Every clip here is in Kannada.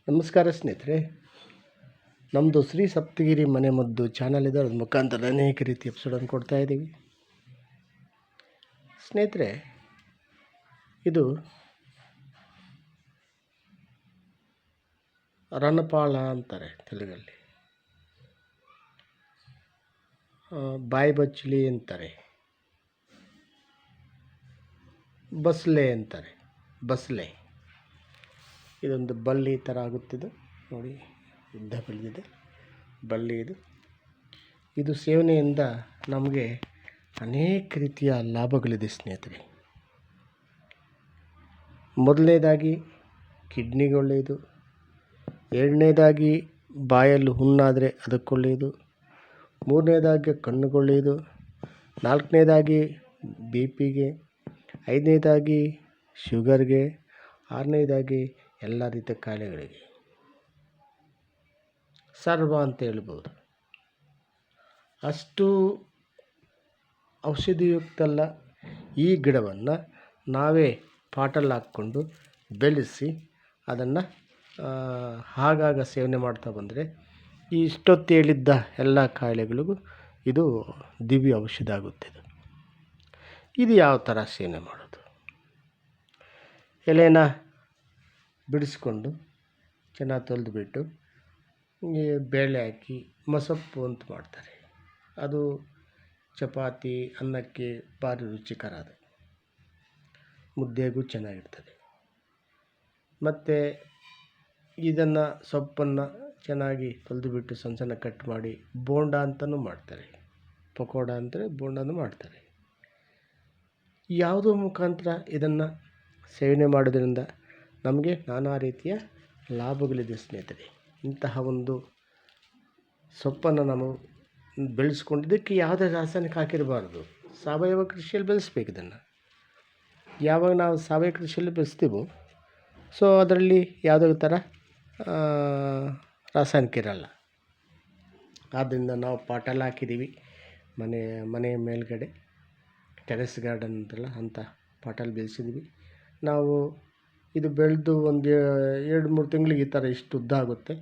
ನಮಸ್ಕಾರ ಸ್ನೇಹಿತರೆ, ನಮ್ಮದು ಶ್ರೀ ಸಪ್ತಗಿರಿ ಮನೆ ಮದ್ದು ಚಾನಲ್ ಇದೆ. ಅದ್ರ ಮುಖಾಂತರ ಅನೇಕ ರೀತಿ ಎಪಿಸೋಡನ್ನು ಕೊಡ್ತಾ ಇದ್ದೀವಿ. ಸ್ನೇಹಿತರೆ, ಇದು ರಣಪಾಳ ಅಂತಾರೆ ತೆಲುಗಲ್ಲಿ, ಬಾಯಿ ಬಚ್ಚಲಿ ಅಂತಾರೆ, ಬಸ್ಲೆ ಅಂತಾರೆ. ಬಸ್ಲೆ ಇದೊಂದು ಬಳ್ಳಿ ಥರ ಆಗುತ್ತಿದೆ ನೋಡಿ, ಉದ್ದ ಬೆಳೆದಿದೆ ಬಳ್ಳಿ. ಇದು ಸೇವನೆಯಿಂದ ನಮಗೆ ಅನೇಕ ರೀತಿಯ ಲಾಭಗಳಿದೆ ಸ್ನೇಹಿತರೆ. ಮೊದಲನೇದಾಗಿ ಕಿಡ್ನಿಗೆ ಒಳ್ಳೆಯದು, ಎರಡನೇದಾಗಿ ಬಾಯಲ್ಲಿ ಹುಣ್ಣಾದರೆ ಅದಕ್ಕೊಳ್ಳೆಯದು, ಮೂರನೇದಾಗಿ ಕಣ್ಣುಗೊಳ್ಳೆಯದು, ನಾಲ್ಕನೇದಾಗಿ BP-ಗೆ, ಐದನೇದಾಗಿ ಶುಗರ್ಗೆ, ಆರನೇದಾಗಿ ಎಲ್ಲ ರೀತಿಯ ಕಾಯಿಲೆಗಳಿಗೆ ಸರ್ವ ಅಂತ ಹೇಳ್ಬೋದು. ಅಷ್ಟು ಔಷಧಿಯುಕ್ತಲ್ಲ. ಈ ಗಿಡವನ್ನು ನಾವೇ ಪಾಟಲ್ಲಿ ಹಾಕ್ಕೊಂಡು ಬೆಳೆಸಿ ಅದನ್ನು ಆಗಾಗ ಸೇವನೆ ಮಾಡ್ತಾ ಬಂದರೆ ಈ ಇಷ್ಟೊತ್ತು ಹೇಳಿದ್ದ ಎಲ್ಲ ಕಾಯಿಲೆಗಳಿಗೂ ಇದು ದಿವ್ಯ ಔಷಧ ಆಗುತ್ತಿದೆ. ಇದು ಯಾವ ಥರ ಸೇವನೆ ಮಾಡೋದು? ಎಲೆನ ಬಿಡಿಸ್ಕೊಂಡು ಚೆನ್ನಾಗಿ ತೊಳೆದುಬಿಟ್ಟು ಬೇಳೆ ಹಾಕಿ ಮಸಪ್ಪು ಅಂತ ಮಾಡ್ತಾರೆ. ಅದು ಚಪಾತಿ ಅನ್ನಕ್ಕೆ ಭಾರಿ ರುಚಿಕರ, ಅದು ಮುದ್ದೆಗೂ ಚೆನ್ನಾಗಿರ್ತದೆ. ಮತ್ತು ಇದನ್ನು ಸೊಪ್ಪನ್ನು ಚೆನ್ನಾಗಿ ತೊಳೆದುಬಿಟ್ಟು ಸಣ್ಣ ಸಣ್ಣ ಕಟ್ ಮಾಡಿ ಬೋಂಡ ಅಂತಲೂ ಮಾಡ್ತಾರೆ. ಪಕೋಡ ಅಂತಾರೆ, ಬೋಂಡನೂ ಮಾಡ್ತಾರೆ. ಯಾವುದೋ ಮುಖಾಂತರ ಇದನ್ನು ಸೇವನೆ ಮಾಡೋದ್ರಿಂದ ನಮಗೆ ನಾನಾ ರೀತಿಯ ಲಾಭಗಳಿದೆ ಸ್ನೇಹಿತರೆ. ಇಂತಹ ಒಂದು ಸೊಪ್ಪನ್ನು ನಾವು ಬೆಳೆಸ್ಕೊಂಡಿದ್ದಕ್ಕೆ ಯಾವುದೇ ರಾಸಾಯನಿಕ ಹಾಕಿರಬಾರ್ದು. ಸಾವಯವ ಕೃಷಿಯಲ್ಲಿ ಬೆಳೆಸ್ಬೇಕು ಇದನ್ನು. ಯಾವಾಗ ನಾವು ಸಾವಯವ ಕೃಷಿಯಲ್ಲಿ ಬೆಳೆಸ್ತೀವೋ ಸೊ ಅದರಲ್ಲಿ ಯಾವುದೇ ಥರ ರಾಸಾಯನಿಕ ಇರಲ್ಲ. ಆದ್ದರಿಂದ ನಾವು ಪಾಟಲ್ಲಿ ಹಾಕಿದ್ದೀವಿ, ಮನೆಯ ಮೇಲ್ಗಡೆ ಟೆರೆಸ್ ಗಾರ್ಡನ್ ಅಂತಲ್ಲ ಅಂಥ ಪಾಟಲ್ಲಿ ಬೆಳೆಸಿದ್ವಿ ನಾವು. ಇದು ಬೆಳೆದು ಒಂದು 2-3 ತಿಂಗಳಿಗೆ ಈ ಥರ ಇಷ್ಟು ಉದ್ದ ಆಗುತ್ತೆ.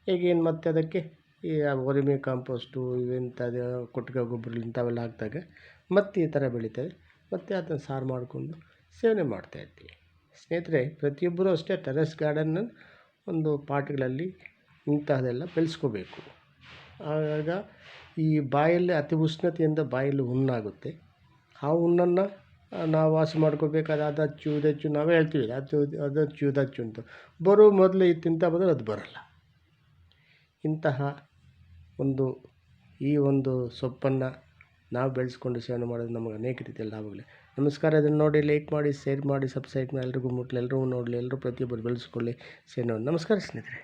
ಈಗೇನು ಮತ್ತೆ ಅದಕ್ಕೆ ಈ ವರ್ಮಿ ಕಾಂಪೋಸ್ಟು ಇವೆಂಥದ್ದು ಕೊಟ್ಟಿಗೆ ಗೊಬ್ಬರ ಇಂಥವೆಲ್ಲ ಹಾಕಿದಾಗ ಮತ್ತೆ ಈ ಥರ ಬೆಳೀತದೆ. ಮತ್ತು ಅದನ್ನು ಸಾರು ಮಾಡಿಕೊಂಡು ಸೇವನೆ ಮಾಡ್ತಾಯಿರ್ತೀವಿ. ಸ್ನೇಹಿತರೆ, ಪ್ರತಿಯೊಬ್ಬರೂ ಅಷ್ಟೇ ಟೆರೆಸ್ ಗಾರ್ಡನ್ನ ಒಂದು ಪಾಟ್ಗಳಲ್ಲಿ ಇಂಥದ್ದೆಲ್ಲ ಬೆಳೆಸ್ಕೋಬೇಕು. ಆಗ ಈ ಬಾಯಲ್ಲಿ ಅತಿ ಉಷ್ಣತೆಯಿಂದ ಬಾಯಲ್ಲಿ ಹುಣ್ಣಾಗುತ್ತೆ. ಆ ಹುಣ್ಣನ್ನು ನಾವು ವಾಸಿ ಮಾಡ್ಕೋಬೇಕಾದ್ರೆ ಅದಚ್ಚು ಇದಚ್ಚು ನಾವೇ ಹೇಳ್ತೀವಿ, ಅದಚ್ಚು ಇದಚ್ಚು ಅಂತ. ಬರೋ ಮೊದಲು ಇದು ತಿಂತ ಬಂದರೆ ಅದು ಬರೋಲ್ಲ. ಇಂತಹ ಈ ಒಂದು ಸೊಪ್ಪನ್ನು ನಾವು ಬೆಳೆಸ್ಕೊಂಡು ಸೇವನೆ ಮಾಡೋದು ನಮಗೆ ಅನೇಕ ರೀತಿಯ ಲಾಭಗಳಿವೆ. ನಮಸ್ಕಾರ. ಇದನ್ನು ನೋಡಿ ಲೈಕ್ ಮಾಡಿ, ಶೇರ್ ಮಾಡಿ, ಸಬ್ಸ್ಕ್ರೈಬ್ ಮಾಡಿ, ಎಲ್ರಿಗೂ ಮುಟ್ಲಿ, ಎಲ್ಲರೂ ನೋಡಲಿ, ಎಲ್ಲರೂ ಪ್ರತಿಯೊಬ್ಬರು ಬೆಳೆಸ್ಕೊಳ್ಳಿ ಸೇವನೆ. ನಮಸ್ಕಾರ ಸ್ನೇಹಿತರೆ.